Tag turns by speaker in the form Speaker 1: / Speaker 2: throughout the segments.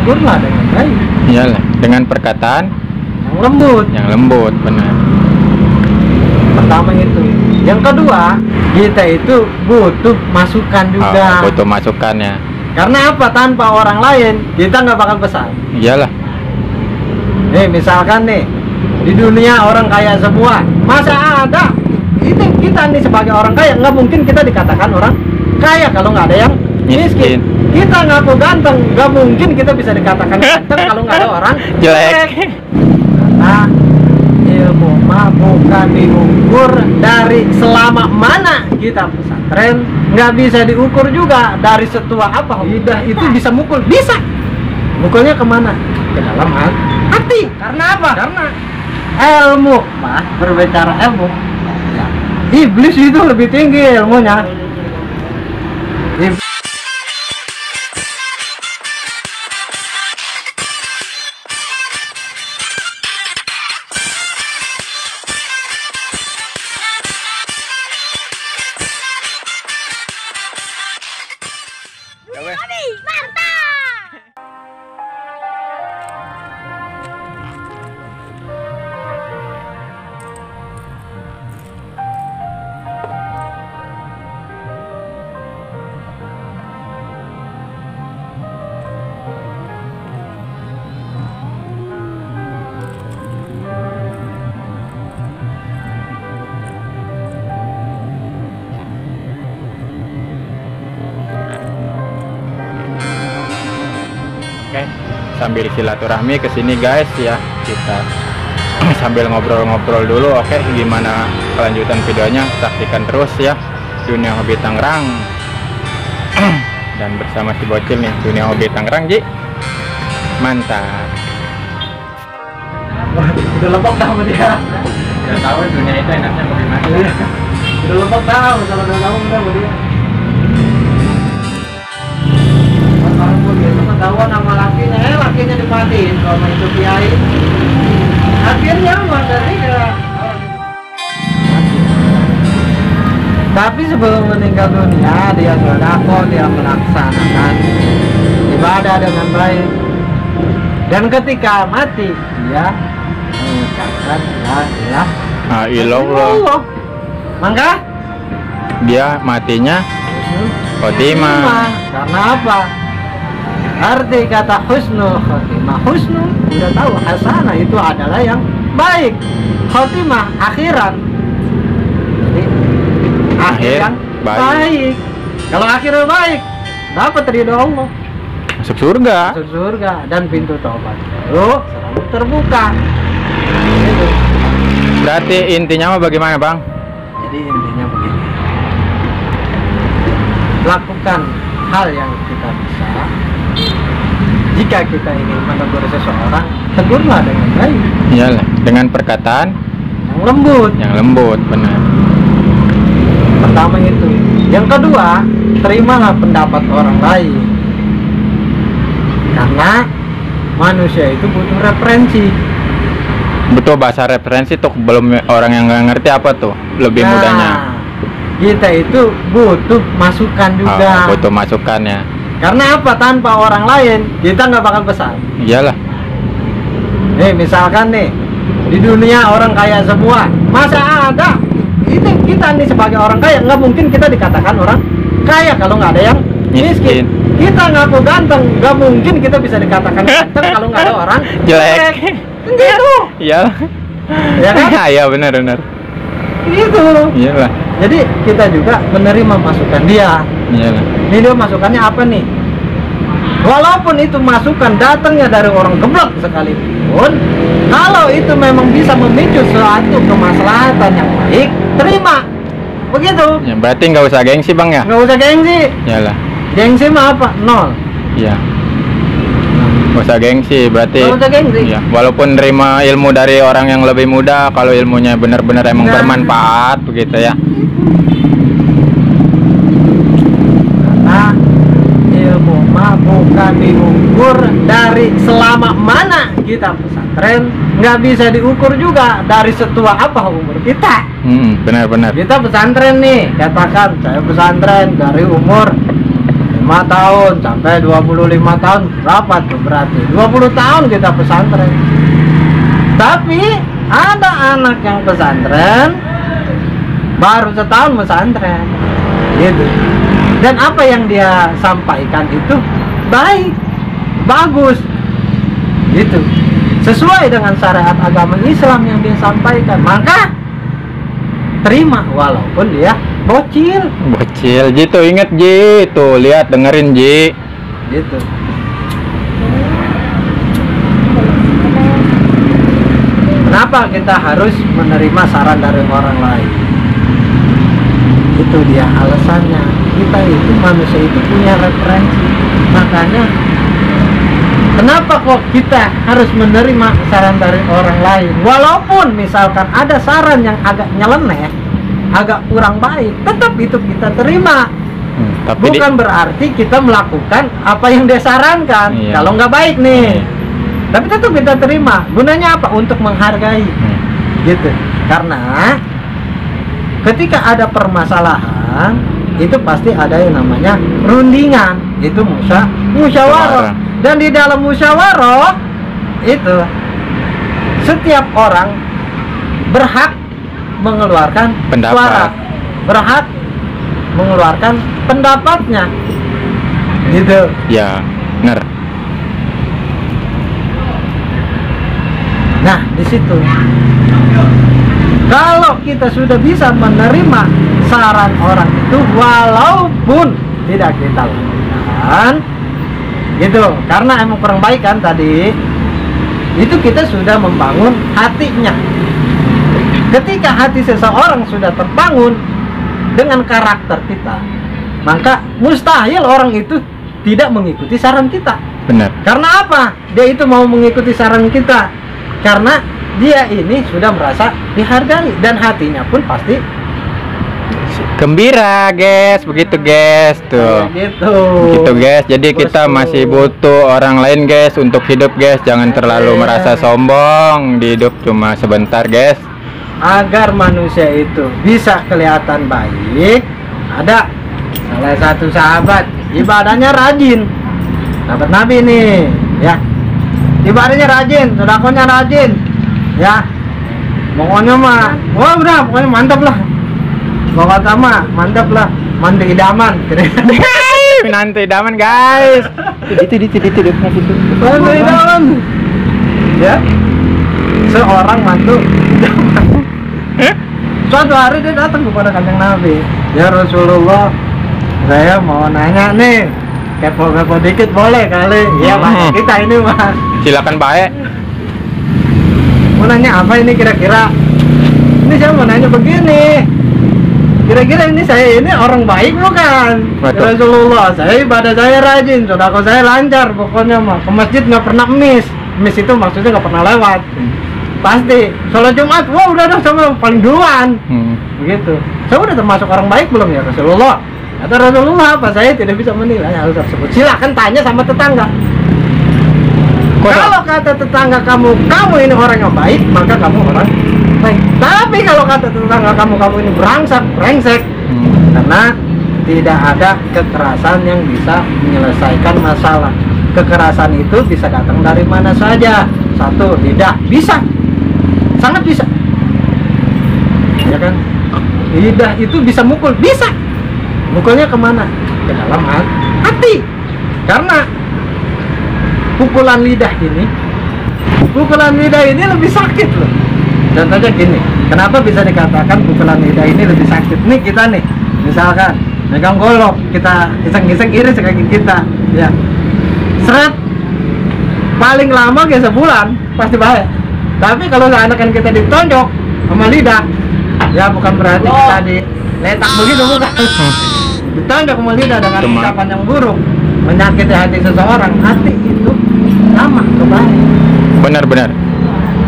Speaker 1: tegurlah dengan baik.
Speaker 2: Iyalah, dengan perkataan
Speaker 1: Yang lembut.
Speaker 2: benar.
Speaker 1: Pertama itu. Yang kedua, kita itu butuh masukan juga.
Speaker 2: Butuh masukannya.
Speaker 1: Karena apa? Tanpa orang lain kita nggak bakal besar.
Speaker 2: Iyalah.
Speaker 1: Nih misalkan nih di dunia orang kaya semua, masa ada itu kita nih sebagai orang kaya nggak mungkin kita dikatakan orang kaya kalau nggak ada yang miskin. Kita ngaku ganteng, nggak mungkin kita bisa dikatakan ganteng kalau nggak ada orang
Speaker 2: Jelek.
Speaker 1: Nah, ilmu mah bukan diukur dari selama mana kita pesantren, nggak bisa diukur juga dari setua apa. Lidah itu bisa mukul, bisa. Mukulnya kemana? Ke dalam hati. Karena apa? Karena ilmu, mah berbicara ilmu. Ya. Iblis itu lebih tinggi ilmunya.
Speaker 2: Oke, sambil silaturahmi ke sini guys ya, kita sambil ngobrol-ngobrol dulu. Oke, gimana kelanjutan videonya? Saksikan terus ya, Dunia Hobi Tangerang. Dan bersama si bocil nih, Dunia Hobi Tangerang, Ji. Mantap.
Speaker 1: Udah lebok dah sama dia.
Speaker 2: Udah tahu dunia itu enaknya bagaimana.
Speaker 1: Udah lebok dah, kalau udah tahu udah sama dia. Walaupun itu ketahuan sama lakinya, lakinya dimatiin sama itu kiai. Akhirnya dari dia. Tapi sebelum meninggal dunia, dia sedekah, dia melaksanakan ibadah dengan baik. Dan ketika mati, dia mengucapkan la ilaha illallah. Maka
Speaker 2: Dia matinya khotimah.
Speaker 1: Karena apa? Arti kata husnul khotimah, husnul udah tahu, hasanah itu adalah yang baik, khotimah akhiran. Jadi akhir yang baik. Kalau akhirnya baik, dapat ridho Allah,
Speaker 2: Masuk surga.
Speaker 1: masuk surga, dan pintu taubat selalu terbuka. Gitu.
Speaker 2: Berarti intinya mah bagaimana, Bang?
Speaker 1: Jadi intinya begini, lakukan hal yang kita bisa. Jika kita ingin menegur seseorang, tegurlah dengan baik,
Speaker 2: Iyalah, dengan perkataan
Speaker 1: yang lembut.
Speaker 2: benar.
Speaker 1: Pertama itu. Yang kedua, terimalah pendapat orang lain, karena manusia itu butuh referensi.
Speaker 2: Betul, bahasa referensi tuh belum orang yang nggak ngerti apa tuh lebih
Speaker 1: Nah,
Speaker 2: mudahnya.
Speaker 1: kita itu butuh masukan juga.
Speaker 2: Butuh masukannya.
Speaker 1: Karena apa? Tanpa orang lain kita nggak bakal besar.
Speaker 2: Iyalah.
Speaker 1: Nih misalkan nih di dunia orang kaya semua, masa ada itu kita nih sebagai orang kaya nggak mungkin kita dikatakan orang kaya kalau nggak ada yang miskin. Kita ngaku ganteng, nggak mungkin kita bisa dikatakan ganteng kalau nggak ada orang
Speaker 2: Jelek.
Speaker 1: Gitu.
Speaker 2: Iyalah.
Speaker 1: Ya kan?
Speaker 2: Iya, benar.
Speaker 1: Gitu.
Speaker 2: Iyalah.
Speaker 1: Jadi kita juga menerima masukan dia.
Speaker 2: Iyalah.
Speaker 1: Ini dia masukannya apa nih? Walaupun itu masukan datangnya dari orang geblek sekalipun, kalau itu memang bisa memicu suatu kemaslahatan yang baik, terima. Begitu.
Speaker 2: Ya, berarti nggak usah gengsi, Bang ya?
Speaker 1: Nggak usah gengsi.
Speaker 2: Iyalah.
Speaker 1: Gengsi mah apa? Nol.
Speaker 2: Iya. Nggak usah gengsi, berarti.
Speaker 1: Nggak usah gengsi.
Speaker 2: Iya. Walaupun nerima ilmu dari orang yang lebih muda, kalau ilmunya benar-benar emang
Speaker 1: Nah.
Speaker 2: bermanfaat begitu ya.
Speaker 1: Karena ilmu mah bukan diukur dari selama mana kita pesantren, nggak bisa diukur juga dari setua apa umur kita.
Speaker 2: Benar-benar.
Speaker 1: Kita pesantren nih, katakan saya pesantren dari umur 5 5 tahun sampai 25 tahun berapa tuh berarti 20 tahun kita pesantren. Tapi ada anak yang pesantren baru setahun pesantren gitu. Dan apa yang dia sampaikan itu baik, bagus gitu, sesuai dengan syariat agama Islam yang dia sampaikan, maka terima walaupun dia bocil
Speaker 2: gitu. Ingat Ji, tuh lihat dengerin Ji
Speaker 1: gitu. Kenapa kita harus menerima saran dari orang lain? Itu dia alasannya. Kita itu manusia itu punya referensi. Makanya kenapa kok kita harus menerima saran dari orang lain? Walaupun misalkan ada saran yang agak nyeleneh, agak kurang baik, tetap itu kita terima.
Speaker 2: Tapi
Speaker 1: bukan berarti kita melakukan apa yang dia sarankan.
Speaker 2: Iya.
Speaker 1: Kalau nggak baik nih, tapi tetap kita terima. Gunanya apa? Untuk menghargai gitu. Karena ketika ada permasalahan itu pasti ada yang namanya rundingan, itu musyawarah. Dan di dalam musyawarah itu setiap orang berhak mengeluarkan
Speaker 2: pendapat,
Speaker 1: suara, berhak mengeluarkan pendapatnya gitu
Speaker 2: ya, benar.
Speaker 1: Nah di situ kalau kita sudah bisa menerima saran orang itu walaupun tidak kita lakukan gitu, karena emang kurang baik kan tadi itu, kita sudah membangun hatinya. Ketika hati seseorang sudah terbangun dengan karakter kita, maka mustahil orang itu tidak mengikuti saran kita.
Speaker 2: Benar.
Speaker 1: Karena apa? Dia itu mau mengikuti saran kita karena dia ini sudah merasa dihargai dan hatinya pun pasti
Speaker 2: gembira, guys. Begitu, guys. Tuh.
Speaker 1: gitu.
Speaker 2: Gitu, guys. Jadi kita
Speaker 1: Betul.
Speaker 2: masih butuh orang lain, guys, untuk hidup, guys. Jangan terlalu merasa sombong di hidup, cuma sebentar, guys.
Speaker 1: Agar manusia itu bisa kelihatan baik, ada salah satu sahabat ibadahnya rajin, sahabat Nabi nih, ya, ibadahnya rajin, sedekahnya rajin, ya, pokoknya mah, wah udah, pokoknya mantap lah, pokoknya mah mantap lah, mandi idaman,
Speaker 2: Nanti idaman, guys. Itu
Speaker 1: mandi idaman, ya, seorang mantu idaman. Suatu hari dia datang kepada kanjeng Nabi, ya Rasulullah, saya mau nanya nih, kepo-kepo dikit boleh kali? Ya bahasa kita ini mah.
Speaker 2: Silakan baik.
Speaker 1: Mau nanya apa ini kira-kira? Ini saya mau nanya begini, kira-kira ini saya ini orang baik bukan? Ya Rasulullah, saya ibadah saya rajin, sedekah saya lancar, pokoknya mah ke masjid nggak pernah miss. Miss itu maksudnya nggak pernah lewat. Pasti sholat Jumat, wah udah sama paling duluan, begitu. Saya udah termasuk orang baik belum ya Rasulullah? Kata Rasulullah, apa saya tidak bisa menilai hal tersebut. Silahkan tanya sama tetangga. Kalau kata tetangga kamu ini orang yang baik, maka kamu orang baik. Tapi kalau kata tetangga kamu ini brengsek, karena tidak ada kekerasan yang bisa menyelesaikan masalah. Kekerasan itu bisa datang dari mana saja. Satu, lidah, bisa. Sangat bisa, ya kan? Lidah itu bisa mukul, bisa. Mukulnya kemana? Ke dalam hati. Karena pukulan lidah ini lebih sakit loh. Contohnya gini, kenapa bisa dikatakan pukulan lidah ini lebih sakit? Nih kita nih, misalkan megang golok, kita iseng-iseng iris kaki kita, ya. Seret, paling lama kayak sebulan, pasti bahaya. Tapi kalau seakan kita ditonjok sama lidah, ya bukan berarti kita diletak begitu, bukan. Ditonjok sama lidah dengan ucapan yang buruk, menyakiti hati seseorang, hati itu lama kebalik.
Speaker 2: Benar.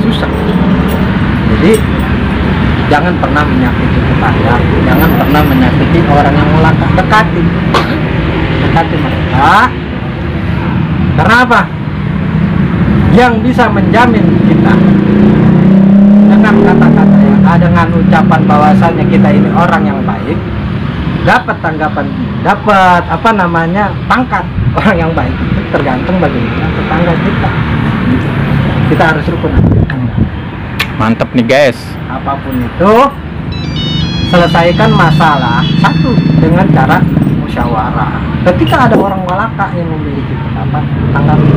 Speaker 1: Susah. Jadi jangan pernah menyakiti tetangga, jangan pernah menyakiti orang yang melangkah. Dekati mereka. Karena apa? Yang bisa menjamin kita dengan kata-kata yang ada, dengan ucapan bahwasannya kita ini orang yang baik, dapat tanggapan dapat apa namanya pangkat. Orang yang baik itu tergantung bagaimana tetangga kita. Kita harus rukun.
Speaker 2: Mantep nih guys.
Speaker 1: Apapun itu, selesaikan masalah satu dengan cara musyawarah. Ketika ada orang walaka yang memiliki pendapat, tanggapi.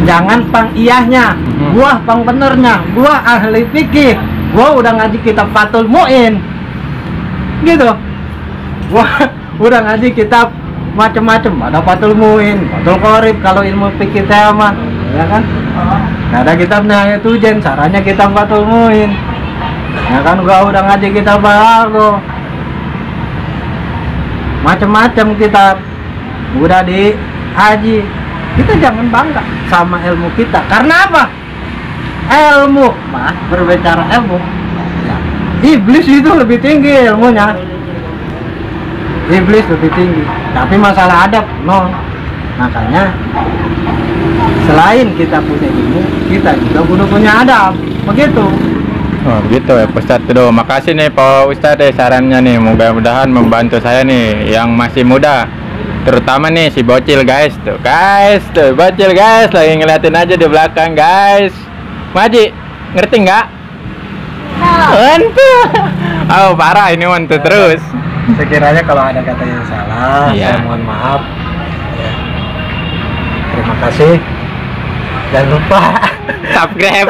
Speaker 1: Jangan pang iyahnya, gua pang benernya, gua ahli fikih, gua udah ngaji kitab Fathul Mu'in, gitu. Gua udah ngaji kitab macem-macem, ada Fathul Mu'in, Fathul Qorib, kalau ilmu fikih tema, ya kan? Nah, ada kitabnya itu Jen, caranya kitab Fathul Mu'in, ya kan? Gua udah ngaji kitab Bahago, macem-macem kitab, udah dihaji. Kita jangan bangga sama ilmu kita. Karena apa? Ilmu, Mas, berbicara ilmu. Ya. Iblis itu lebih tinggi ilmunya. Iblis lebih tinggi. Tapi masalah adab, no. Makanya selain kita punya ilmu, kita juga kudu punya adab. Begitu.
Speaker 2: Oh begitu ya Pak Ustadz. Tuh, makasih nih Pak Ustadz sarannya nih. Mudah-mudahan membantu saya nih yang masih muda. Terutama nih si bocil guys, tuh bocil guys lagi ngeliatin aja di belakang guys. Maji, ngerti nggak? Mantu. Oh parah ini mantu terus.
Speaker 1: Sekiranya kalau ada kata yang salah,
Speaker 2: iya,
Speaker 1: saya mohon maaf. Ya. Terima kasih. Jangan lupa
Speaker 2: subscribe.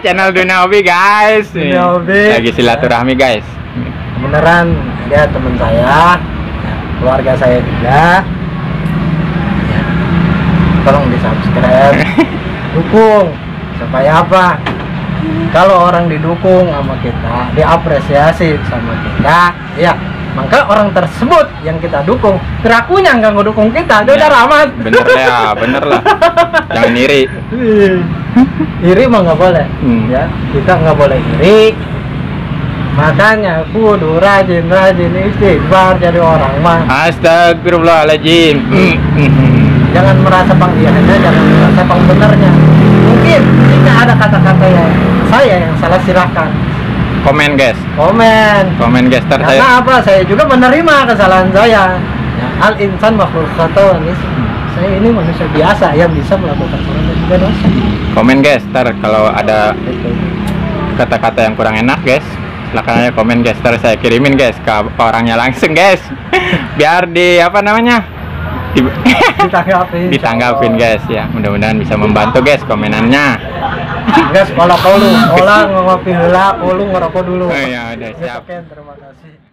Speaker 2: Channel Dunia Hobi guys.
Speaker 1: Dunia Hobi.
Speaker 2: Lagi silaturahmi guys.
Speaker 1: Beneran dia teman saya. Keluarga saya juga ya. Tolong di subscribe, dukung supaya apa, kalau orang didukung sama kita, diapresiasi sama kita, ya maka orang tersebut yang kita dukung perakunya nggak ngedukung kita, dia udah ramat.
Speaker 2: Bener lah jangan iri.
Speaker 1: Iri mah nggak boleh. Ya, kita nggak boleh iri. Makanya kudu rajin istighfar jadi orang mah.
Speaker 2: Astagfirullahaladzim.
Speaker 1: Jangan merasa bang iyahnya, jangan merasa bang benernya. Mungkin jika ada kata-kata yang saya yang salah, silakan
Speaker 2: komen guys.
Speaker 1: Komen
Speaker 2: guys.
Speaker 1: Karena apa? Saya juga menerima kesalahan saya. Ya, al insan makhluk khata. Saya ini manusia biasa yang bisa melakukan salah dan juga dosa.
Speaker 2: Komen guys. Ntar kalau ada kata-kata yang kurang enak guys, silakan aja komen guys, terus saya kirimin guys ke orangnya langsung guys. Biar di apa namanya ditanggapin guys ya. Mudah-mudahan bisa membantu guys komenannya.
Speaker 1: Guys, kalau lu ngopi heula, lu ngerokok dulu.
Speaker 2: Oh iya udah siap.
Speaker 1: Terima kasih.